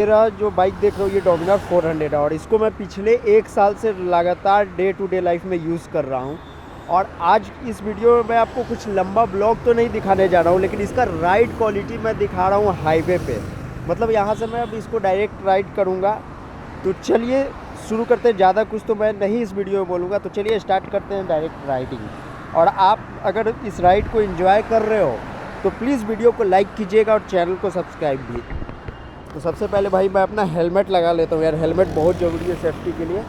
मेरा जो बाइक देख रहे हो ये डोमिनार 400 है और इसको मैं पिछले 1 साल से लगातार डे टू डे लाइफ में यूज़ कर रहा हूँ। और आज इस वीडियो में मैं आपको कुछ लंबा ब्लॉग तो नहीं दिखाने जा रहा हूँ, लेकिन इसका राइड क्वालिटी मैं दिखा रहा हूँ हाईवे पे। मतलब यहाँ से मैं अब इसको डायरेक्ट राइड करूँगा। तो चलिए शुरू करते हैं। ज़्यादा कुछ तो मैं नहीं इस वीडियो में बोलूँगा, तो चलिए स्टार्ट करते हैं डायरेक्ट राइडिंग। और आप अगर इस राइड को एंजॉय कर रहे हो तो प्लीज़ वीडियो को लाइक कीजिएगा और चैनल को सब्सक्राइब भी। तो सबसे पहले भाई मैं अपना हेलमेट लगा लेता हूँ यार, हेलमेट बहुत ज़रूरी है सेफ्टी के लिए।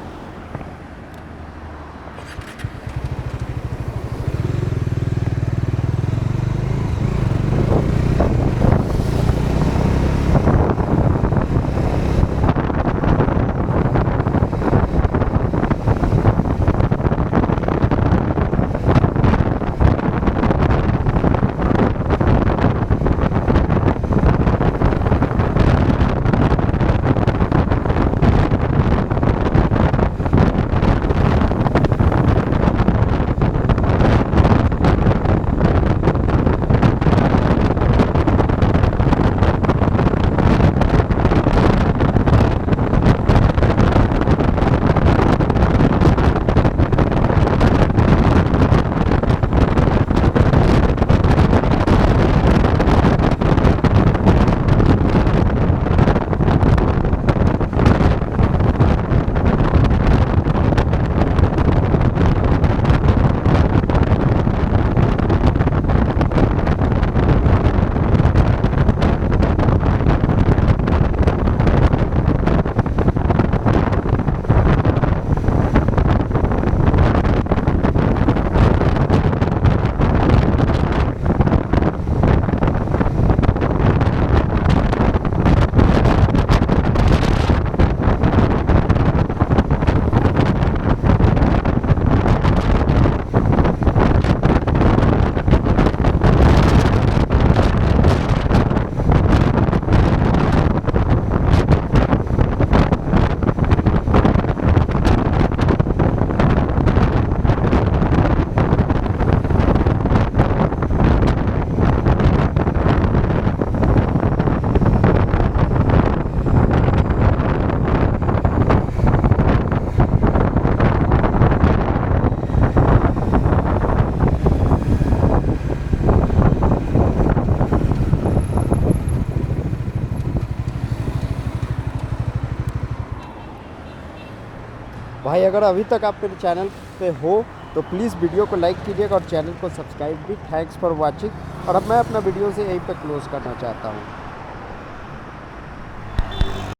भाई अगर अभी तक आप मेरे चैनल पे हो तो प्लीज़ वीडियो को लाइक कीजिएगा और चैनल को सब्सक्राइब भी। Thanks for watching. और अब मैं अपना वीडियो से यहीं पे क्लोज़ करना चाहता हूँ।